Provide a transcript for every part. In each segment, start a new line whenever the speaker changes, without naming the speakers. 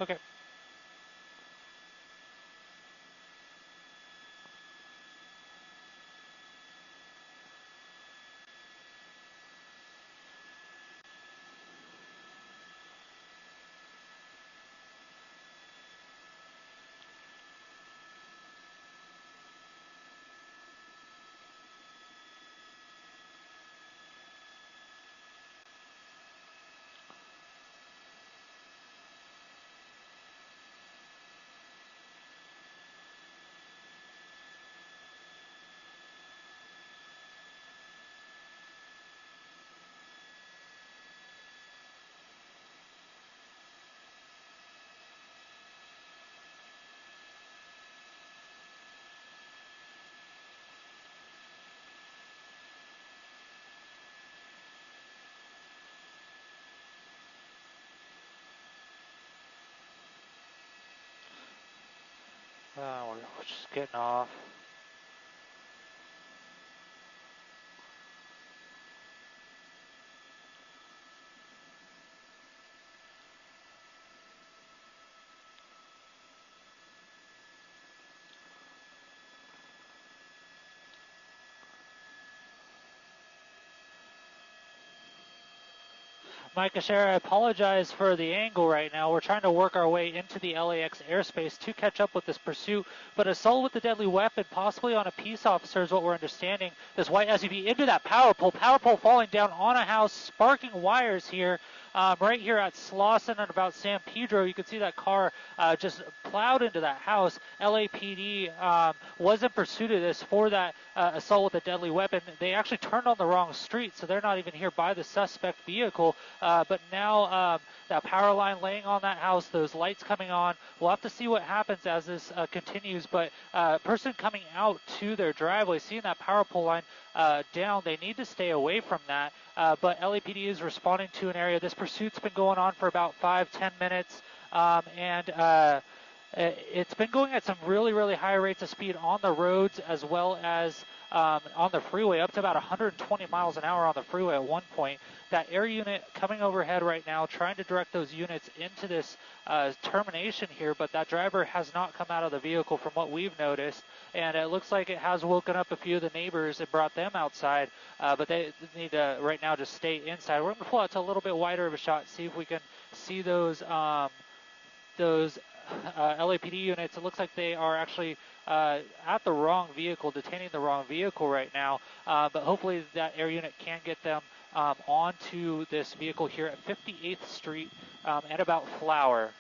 Okay. We're just getting off. Mike Asher, I apologize for the angle right now. We're trying to work our way into the LAX airspace to catch up with this pursuit, but assault with a deadly weapon, possibly on a peace officer is what we're understanding. This white SUV into that power pole falling down on a house, sparking wires here. Right here at Slauson and about San Pedro, you can see that car just plowed into that house. LAPD was in pursuit of this for that assault with a deadly weapon. They actually turned on the wrong street, so they're not even here by the suspect vehicle. But now that power line laying on that house, those lights coming on, we'll have to see what happens as this continues. But person coming out to their driveway, seeing that power pole line down, they need to stay away from that. But LAPD is responding to an area. This pursuit's been going on for about 5-10 minutes, and it's been going at some really, really high rates of speed on the roads as well as on the freeway, up to about 120 miles an hour on the freeway at one point. That air unit coming overhead right now, trying to direct those units into this termination here, but that driver has not come out of the vehicle from what we've noticed, and it looks like it has woken up a few of the neighbors and brought them outside, but they need to right now just stay inside. We're going to pull out to a little bit wider of a shot, see if we can see those LAPD units. It looks like they are actually at the wrong vehicle, detaining the wrong vehicle right now, but hopefully that air unit can get them onto this vehicle here at 58th Street and about Flower.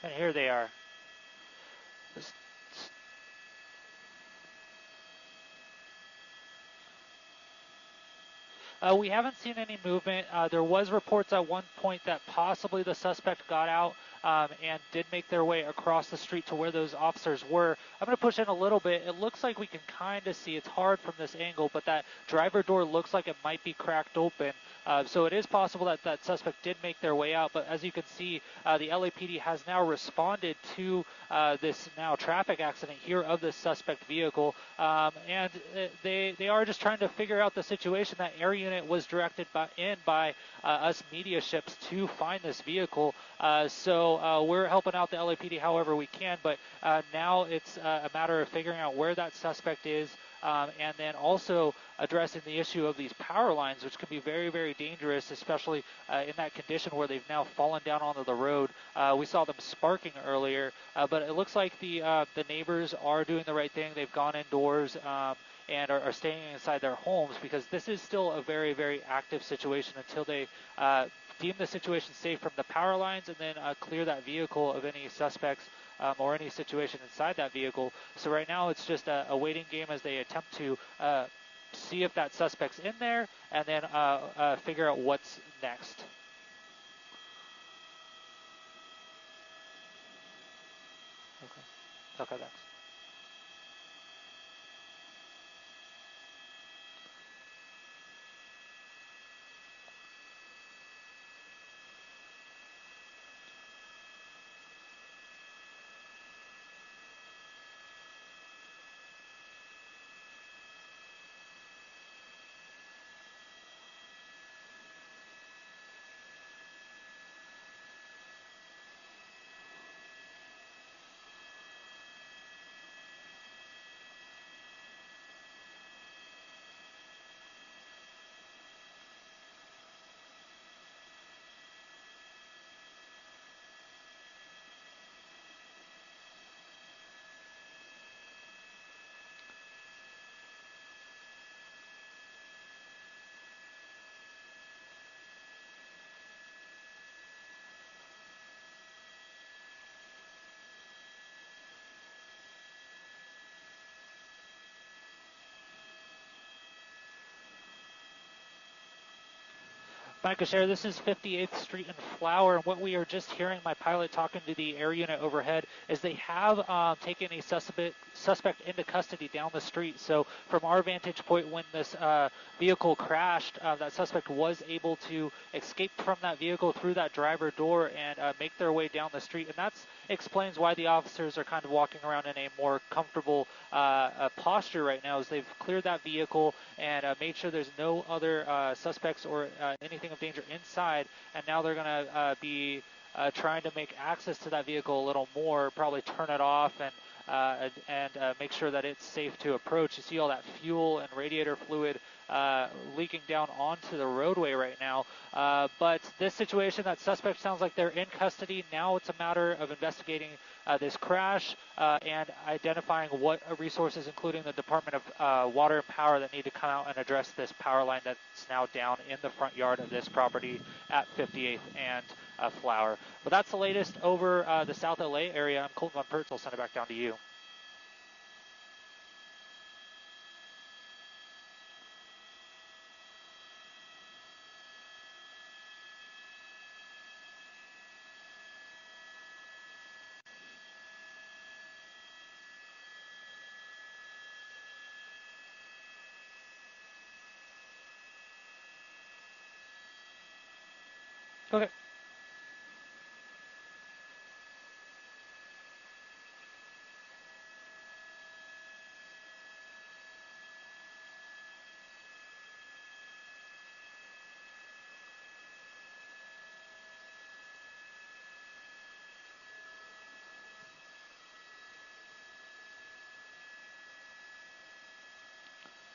And here they are. We haven't seen any movement. There was reports at one point that possibly the suspect got out and did make their way across the street to where those officers were. I'm going to push in a little bit. It looks like we can kind of see, it's hard from this angle, but that driver door looks like it might be cracked open. So it is possible that that suspect did make their way out, but as you can see, the LAPD has now responded to this now traffic accident here of this suspect vehicle, and they are just trying to figure out the situation. That air unit was directed by us media ships to find this vehicle, so we're helping out the LAPD however we can, but now it's a matter of figuring out where that suspect is, and then also addressing the issue of these power lines, which can be very, very dangerous, especially in that condition where they've now fallen down onto the road. We saw them sparking earlier, but it looks like the neighbors are doing the right thing. They've gone indoors and are staying inside their homes, because this is still a very, very active situation until they deem the situation safe from the power lines, and then clear that vehicle of any suspects or any situation inside that vehicle. So right now it's just a waiting game as they attempt to see if that suspect's in there, and then figure out what's next. Okay, thanks. Mike Asher, this is 58th Street and Flower, and what we are just hearing my pilot talking to the air unit overhead is they have taken a suspect into custody down the street. So from our vantage point, when this vehicle crashed, that suspect was able to escape from that vehicle through that driver door and make their way down the street, and that explains why the officers are kind of walking around in a more comfortable posture right now, as they've cleared that vehicle and made sure there's no other suspects or anything of danger inside, and now they're going to be trying to make access to that vehicle a little more, probably turn it off and make sure that it's safe to approach. You see all that fuel and radiator fluid leaking down onto the roadway right now. But this situation, that suspect sounds like they're in custody. Now it's a matter of investigating this crash and identifying what resources, including the Department of Water and Power, that need to come out and address this power line that's now down in the front yard of this property at 58th and Flower. But that's the latest over the South LA area. I'm Colton Von Pertz. I'll send it back down to you. Okay.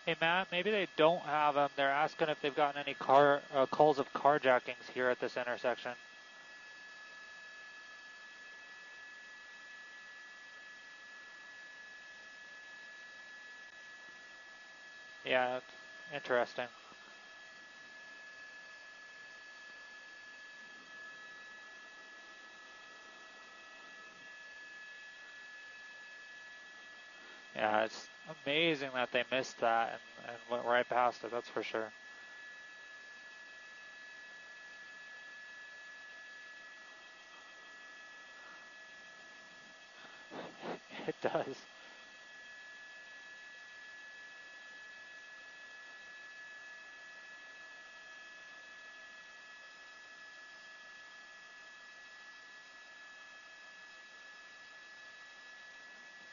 Hey Matt, maybe they don't have them. They're asking if they've gotten any calls of carjackings here at this intersection. Yeah, it's interesting. Yeah, it's amazing that they missed that and went right past it, that's for sure. It does.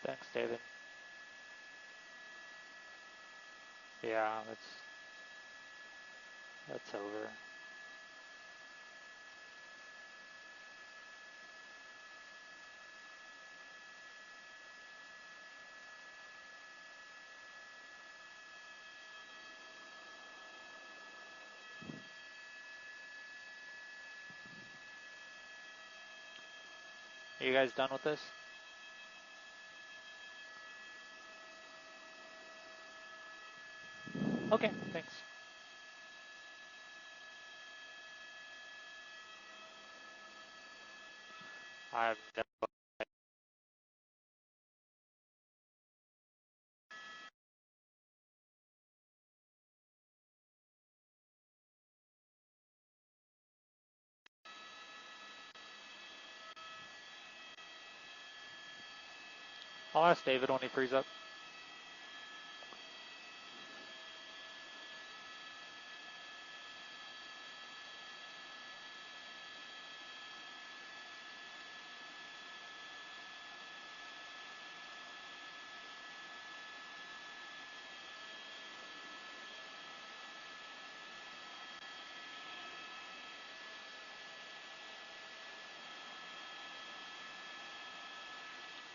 Thanks, David. Yeah, that's over. Are you guys done with this? Okay, thanks. I've no. I'll ask David when he frees up.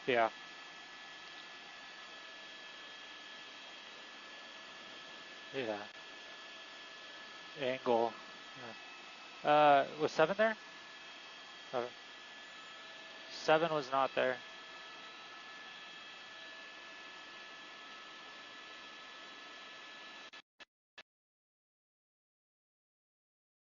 Yeah. Yeah. Angle. Yeah. Was 7 there? Okay. 7 was not there.